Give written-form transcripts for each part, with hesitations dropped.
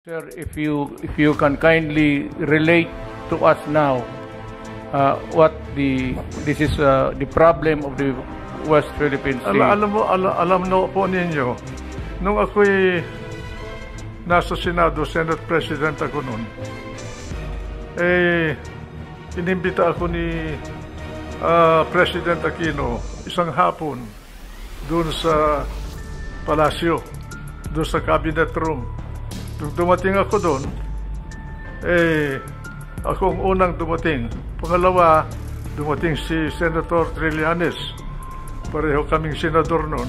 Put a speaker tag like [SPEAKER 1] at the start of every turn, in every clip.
[SPEAKER 1] Sir, if you can kindly relate to us now what this is the problem of the West Philippine Sea.
[SPEAKER 2] Alam no po ninyo, nung ako'y nasa Senado, Senate President ako noon, inimbita ako ni President Aquino isang hapon doon sa palasyo, doon sa cabinet room. Nung dumating ako doon, ako ang unang dumating. Pangalawa, dumating si Senator Trillanes. Pareho kaming senador noon.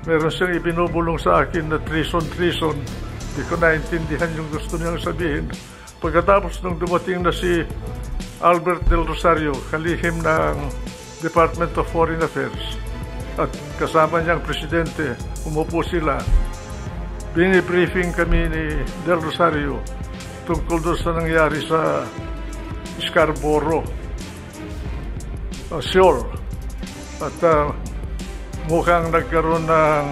[SPEAKER 2] Meron siyang ibinubulong sa akin na treason. Hindi ko naintindihan yung gusto niyang sabihin. Pagkatapos nung dumating na si Albert Del Rosario, kalihim ng Department of Foreign Affairs, at kasama niyang presidente, umupo sila. Bini-briefing kami ni Del Rosario tungkol doon sa nangyari sa Scarborough, Seoul. At mukhang nagkaroon ng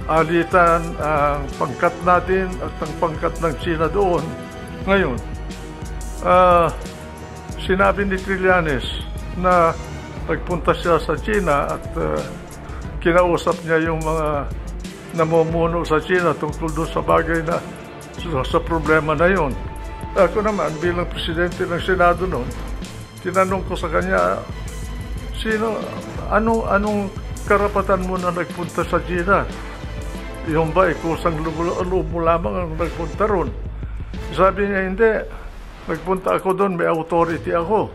[SPEAKER 2] alitan ang pangkat natin at ang pangkat ng China doon. Ngayon, sinabi ni Trillanes na nagpunta siya sa China at kinausap niya yung mga namumuno sa China tungkol doon sa bagay na sa problema na yun. Ako naman, bilang presidente ng Senado noon, tinanong ko sa kanya, anong karapatan mo na nagpunta sa China? Yung ba, kusang loob mo lamang ang nagpunta ron? Sabi niya, hindi. Nagpunta ako doon, may authority ako.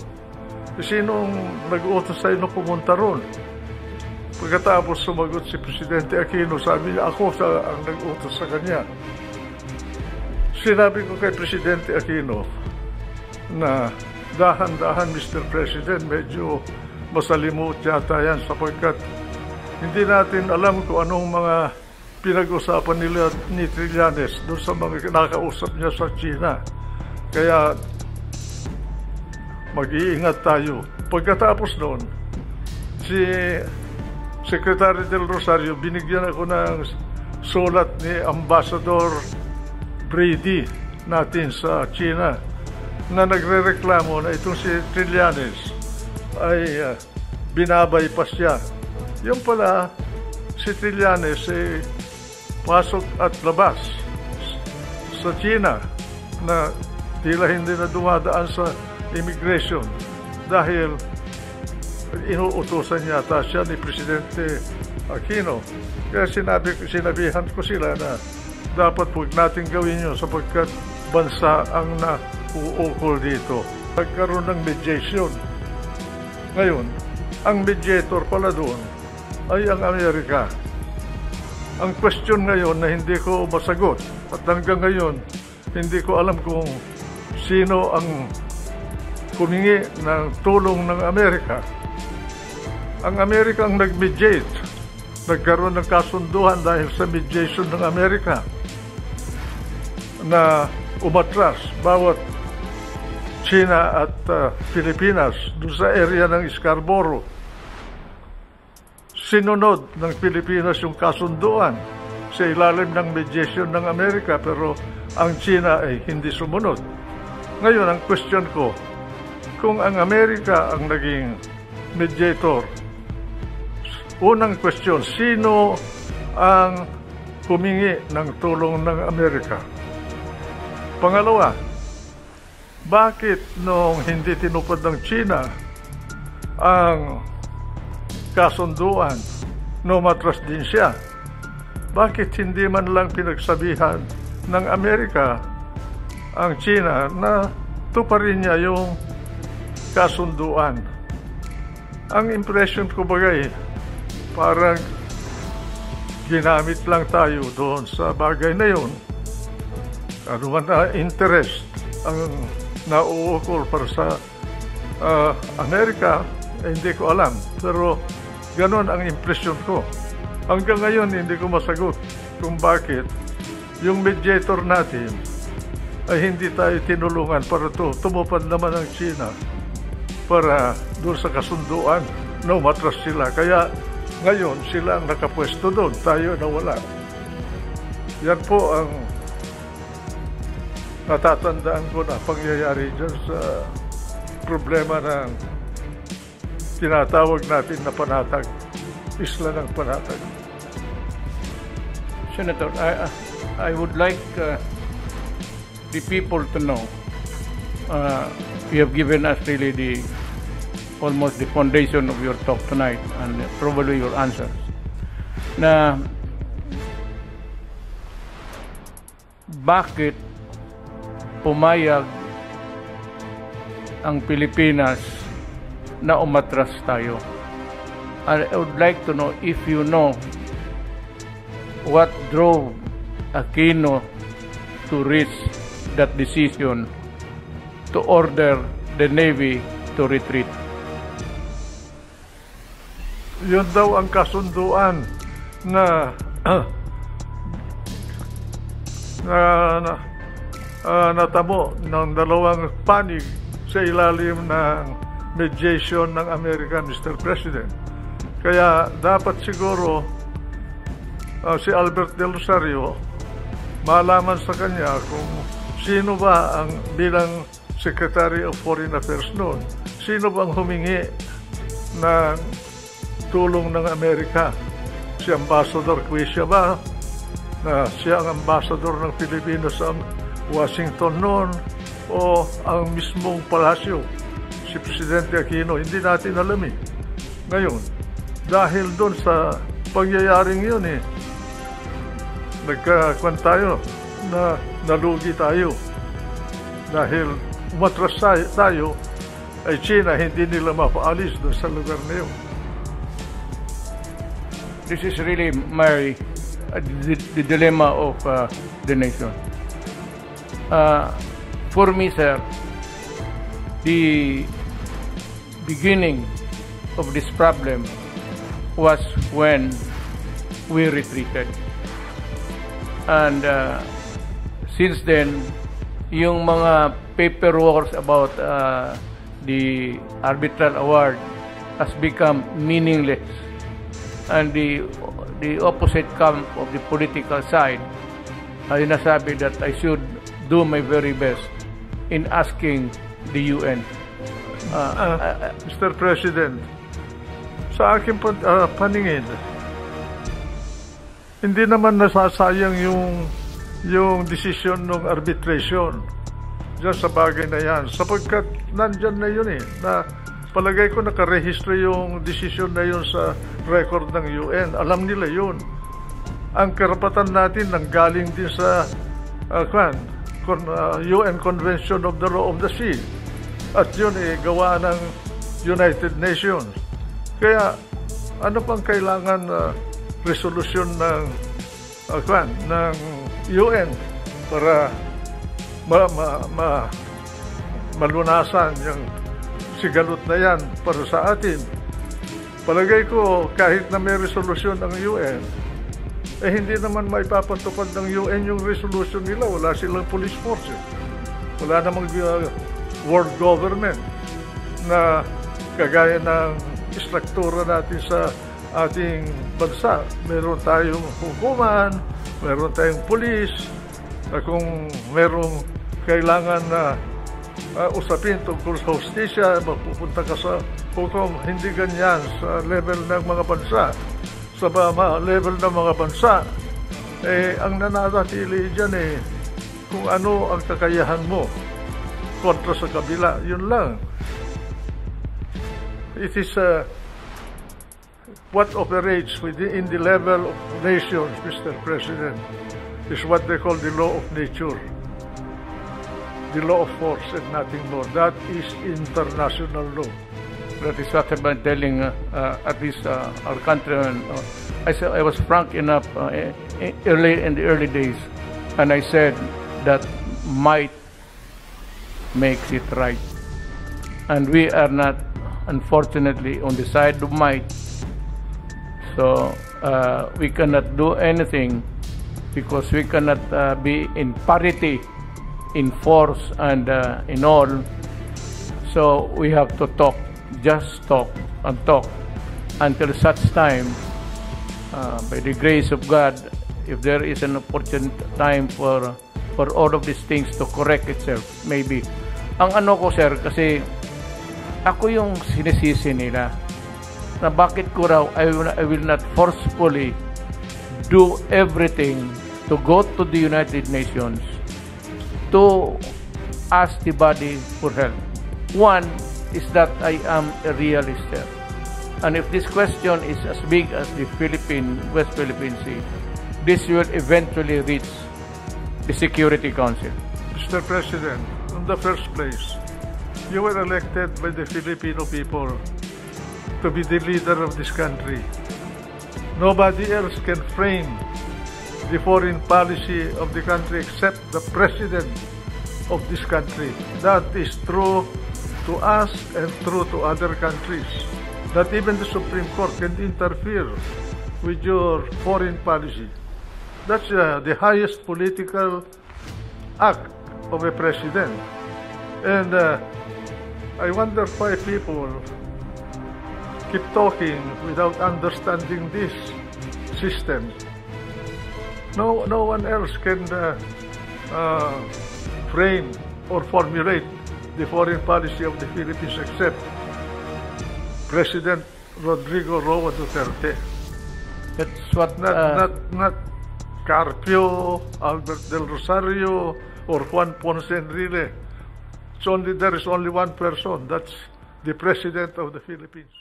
[SPEAKER 2] Sinong nag-utos sa'yo na pumunta ron? Pagkatapos sumagot si Presidente Aquino, sabi niya, ako ang nag-utos sa kanya. Sinabi ko kay Presidente Aquino na dahan-dahan, Mr. President, medyo masalimut yata yan sapagkat hindi natin alam kung anong mga pinag-usapan nila ni Trillanes doon sa mga kinakausap niya sa China. Kaya mag-iingat tayo. Pagkatapos noon, si Secretary Del Rosario, binigyan ako ng sulat ni Ambassador Brady natin sa China na nagre-reklamo na itong si Trillanes ay binabypass siya. Yung pala, si Trillanes pasok at labas sa China na tila hindi na dumadaan sa immigration dahil inuutusan yata siya ni Presidente Aquino. Kaya sinabihan ko sila na dapat huwag natin gawin yun sapagkat bansa ang nauukol dito. Nagkaroon ng mediation. Ngayon, ang mediator pala doon ay ang Amerika. Ang question ngayon na hindi ko masagot at hanggang ngayon hindi ko alam kung sino ang humingi ng tulong ng Amerika. Ang Amerika ang nag-mediate. Nagkaroon ng kasunduan dahil sa mediation ng Amerika na umatras bawat China at Pilipinas doon sa area ng Scarborough. Sinunod ng Pilipinas yung kasunduan sa ilalim ng mediation ng Amerika pero ang China ay hindi sumunod. Ngayon, ang question ko, kung ang Amerika ang naging mediator, unang question, sino ang humingi ng tulong ng Amerika? Pangalawa, bakit nung hindi tinupad ng China ang kasunduan, umatras din siya? Bakit hindi man lang pinagsabihan ng Amerika ang China na tuparin niya yung kasunduan? Ang impression ko bagay, parang ginamit lang tayo doon sa bagay na yun. Ano man na interest ang nauukol para sa Amerika, hindi ko alam. Pero ganon ang impression ko. Hanggang ngayon, hindi ko masagot kung bakit yung mediator natin ay hindi tayo tinulungan para tumupad naman ang China para doon sa kasunduan na umatras sila. Kaya ngayon, sila ang nakapwesto doon, tayo na wala. Yan po ang natatandaan ko na pangyayari dyan sa problema ng tinatawag natin na panatag, isla ng panatag.
[SPEAKER 1] Senator, I would like the people to know, you have given us really almost the foundation of your talk tonight and probably your answers. Na bakit pumayag ang Pilipinas na umatras tayo? I would like to know if you know what drove Aquino to reach that decision to order the Navy to retreat.
[SPEAKER 2] Yun daw ang kasunduan na natamo ng dalawang panig sa ilalim ng mediation ng Amerika, Mr. President. Kaya dapat siguro si Albert Del Rosario malaman sa kanya kung sino ba ang bilang Secretary of Foreign Affairs noon, sino bang humingi ng tulong ng Amerika. Si Ambassador Quisha ba, na siya ang ambassador ng Pilipinas sa Washington noon, o ang mismong palasyo, si Presidente Aquino? Hindi natin alam eh. Ngayon, dahil doon sa pangyayaring yun nagkakuan tayo na nalugi tayo. Dahil umatras tayo, ay China hindi nila mapaalis doon sa lugar na yun.
[SPEAKER 1] This is really the dilemma of the nation. For me, sir, the beginning of this problem was when we retreated. And since then, yung mga paperwork about the arbitral award has become meaningless. And the opposite camp of the political side ay nasabi that I should do my very best in asking the UN.
[SPEAKER 2] Mr. President, sa aking paningin, hindi naman nasasayang yung desisyon ng arbitration dyan sa bagay na yan, sapagkat nandyan na yun na palagay ko nakarehistro yung desisyon na yun sa record ng UN. Alam nila yun. Ang karapatan natin nanggaling din sa UN Convention of the Law of the Sea. At yun gawa ng United Nations. Kaya ano pang kailangan resolusyon ng UN para malunasan yung sigalot na yan para sa atin? Palagay ko, kahit na may resolusyon ang UN, hindi naman maipapatupad ng UN yung resolution nila. Wala silang police force. Wala namang world government na kagaya ng istruktura natin sa ating bansa. Meron tayong hukuman, meron tayong police, kung merong kailangan na usapin tungkol sa hustisya, mapupunta ka sa hukom. Hindi ganyan sa level ng mga bansa. Sa level ng mga bansa, ang nananatili dyan kung ano ang kakayahan mo kontra sa kabila. Yun lang. It is what operates within the level of nations, Mr. President, is what they call the law of nature. The law of force and nothing more. That is international law.
[SPEAKER 1] That is what I've been telling at least our countrymen. I was frank enough early in the early days, and I said that might makes it right. And we are not, unfortunately, on the side of might. So we cannot do anything because we cannot be in parity in force and in all. So we have to talk, just talk and talk until such time, by the grace of God, if there is an opportune time for all of these things to correct itself, maybe. Ang ano ko, sir, kasi ako yung sinisisi nila na bakit ko raw I will not forcefully do everything to go to the United Nations to ask the body for help. One is that I am a realist, sir. And if this question is as big as the West Philippine Sea, this will eventually reach the Security Council.
[SPEAKER 2] Mr. President, in the first place, you were elected by the Filipino people to be the leader of this country. Nobody else can frame the foreign policy of the country except the President of this country. That is true to us and true to other countries. Not even the Supreme Court can interfere with your foreign policy. That's the highest political act of a president. And I wonder why people keep talking without understanding this system. No one else can frame or formulate the foreign policy of the Philippines except President Rodrigo Roa Duterte.
[SPEAKER 1] That's what
[SPEAKER 2] Not Carpio, Albert Del Rosario, or Juan Ponce Enrile. There is only one person. That's the President of the Philippines.